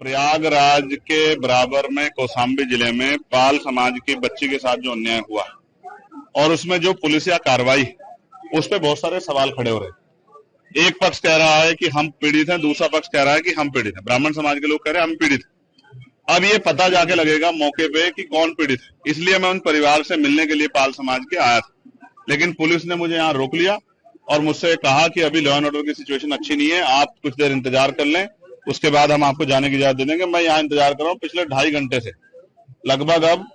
प्रयागराज के बराबर में कौशाम्बी जिले में पाल समाज की बच्ची के साथ जो अन्याय हुआ और उसमें जो पुलिसिया कार्रवाई, उस पर बहुत सारे सवाल खड़े हो रहे हैं। एक पक्ष कह रहा है कि हम पीड़ित हैं, दूसरा पक्ष कह रहा है कि हम पीड़ित हैं। ब्राह्मण समाज के लोग कह रहे हैं हम पीड़ित हैं। अब ये पता जाके लगेगा मौके पे कि कौन पीड़ित है। इसलिए मैं उन परिवार से मिलने के लिए पाल समाज के आया था, लेकिन पुलिस ने मुझे यहाँ रोक लिया और मुझसे कहा कि अभी लॉ एंड ऑर्डर की सिचुएशन अच्छी नहीं है, आप कुछ देर इंतजार कर लें, उसके बाद हम आपको जाने की इजाजत दे देंगे। मैं यहाँ इंतजार कर रहा हूँ पिछले 2.5 घंटे से, लगभग अब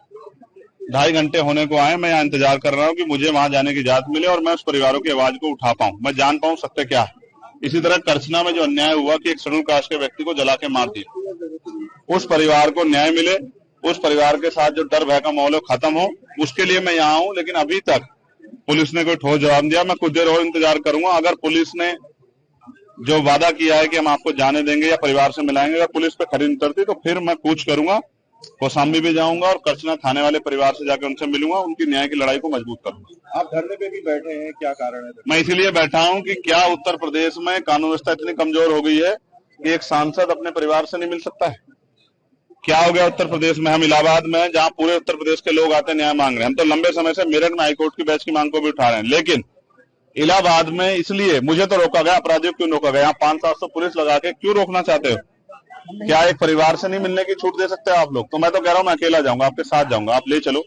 2.5 घंटे होने को आए। मैं यहाँ इंतजार कर रहा हूँ कि मुझे वहां जाने की इजाजत मिले और मैं उस परिवारों की आवाज को उठा पाऊं, मैं जान पाऊं सत्य क्या है। इसी तरह करछना में जो अन्याय हुआ कि एक शेड्यूल कास्ट के व्यक्ति को जला के मार दिया, उस परिवार को न्याय मिले, उस परिवार के साथ जो डर भय का माहौल खत्म हो, उसके लिए मैं यहाँ हूँ। लेकिन अभी तक पुलिस ने कोई ठोस जवाब दिया। मैं कुछ देर और इंतजार करूंगा। अगर पुलिस ने जो वादा किया है कि हम आपको जाने देंगे या परिवार से मिलाएंगे, अगर पुलिस पे खरी उतरती तो फिर मैं कूच करूंगा, कौशाम्बी भी जाऊंगा और करछना थाने वाले परिवार से जाकर उनसे मिलूंगा, उनकी न्याय की लड़ाई को मजबूत करूंगा। आप धरने पे भी बैठे हैं, क्या कारण है? मैं इसीलिए बैठा हूं कि क्या उत्तर प्रदेश में कानून व्यवस्था इतनी कमजोर हो गई है कि एक सांसद अपने परिवार से नहीं मिल सकता है? क्या हो गया उत्तर प्रदेश में? हम इलाहाबाद में, जहां पूरे उत्तर प्रदेश के लोग आते हैं न्याय मांग रहे हैं। हम तो लंबे समय से मेरठ में हाईकोर्ट की बेंच की मांग को भी उठा रहे हैं, लेकिन इलाहाबाद में इसलिए मुझे तो रोका गया। अपराधियों क्यों रोका गया? यहाँ 500-700 पुलिस लगा के क्यों रोकना चाहते हो? क्या एक परिवार से नहीं मिलने की छूट दे सकते हो आप लोग? तो मैं तो कह रहा हूँ मैं अकेला जाऊंगा, आपके साथ जाऊंगा, आप ले चलो,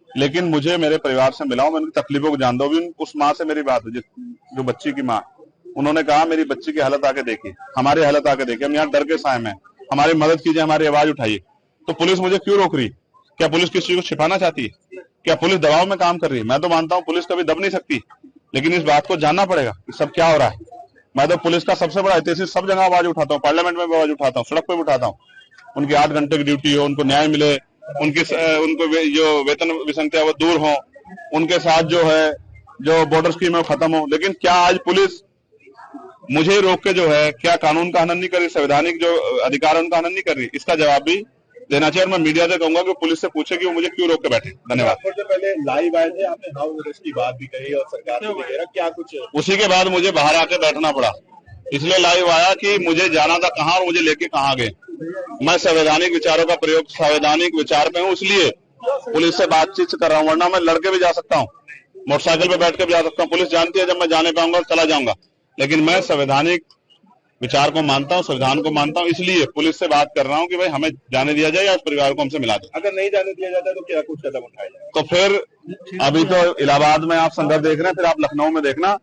लेकिन मुझे मेरे परिवार से मिलाओ, मैं उनकी तकलीफों को जान दो। भी उस माँ से मेरी बात है, जो बच्ची की माँ, उन्होंने कहा मेरी बच्ची की हालत आके देखिए, हमारी हालत आके देखिए, हम यहाँ डर के साए में, हमारी मदद कीजिए, हमारी आवाज उठाइए। तो पुलिस मुझे क्यों रोक रही? क्या पुलिस किसी को छिपाना चाहती है? क्या पुलिस दबाव में काम कर रही है? मैं तो मानता हूँ पुलिस कभी दब नहीं सकती, लेकिन इस बात को जानना पड़ेगा कि सब क्या हो रहा है। मैं तो पुलिस का सबसे बड़ा हितैषी, सब जगह आवाज उठाता हूँ, पार्लियामेंट में भी आवाज उठाता हूँ, सड़क पर भी उठाता हूँ। उनकी 8 घंटे की ड्यूटी हो, उनको न्याय मिले, उनको जो वेतन विसंगतियां वो दूर हो, उनके साथ जो है जो बॉर्डर स्कीम है वो खत्म हो। लेकिन क्या आज पुलिस मुझे रोक के जो है क्या कानून का हनन नहीं कर रही, संवैधानिक जो अधिकार है उनका हनन नहीं कर रही? इसका जवाब भी देना चाहिए। और मैं मीडिया से कहूंगा कि पुलिस से पूछे कि वो मुझे क्यों रोक के बैठे। धन्यवाद। से पहले लाइव आए थे, आपने हाउस अरेस्ट की बात भी कही और सरकार ने भी कह रहा, क्या कुछ? उसी के बाद मुझे बाहर आके बैठना पड़ा, इसलिए लाइव आया कि मुझे जाना था कहाँ और मुझे लेके कहाँ गए। मैं संवैधानिक विचारों का प्रयोग, संवैधानिक विचार पे हूँ, इसलिए पुलिस से बातचीत कर रहा हूँ, वरना मैं लड़के भी जा सकता हूँ, मोटरसाइकिल पे बैठ के भी जा सकता हूँ। पुलिस जानती है जब मैं जाने पाऊंगा चला जाऊंगा, लेकिन मैं संवैधानिक विचार को मानता हूँ, संविधान को मानता हूँ, इसलिए पुलिस से बात कर रहा हूँ कि भाई हमें जाने दिया जाए या उस परिवार को हमसे मिला दे। अगर नहीं जाने दिया जाता तो क्या कुछ कदम उठाया जाए? तो फिर अभी तो इलाहाबाद में आप संघर्ष देख रहे हैं, फिर आप लखनऊ में देखना,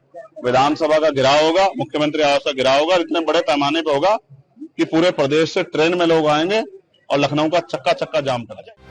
विधानसभा का गिराव होगा, मुख्यमंत्री आवास का गिराव होगा, इतने बड़े पैमाने पर होगा कि पूरे प्रदेश से ट्रेन में लोग आएंगे और लखनऊ का चक्का चक्का जाम करा जाए।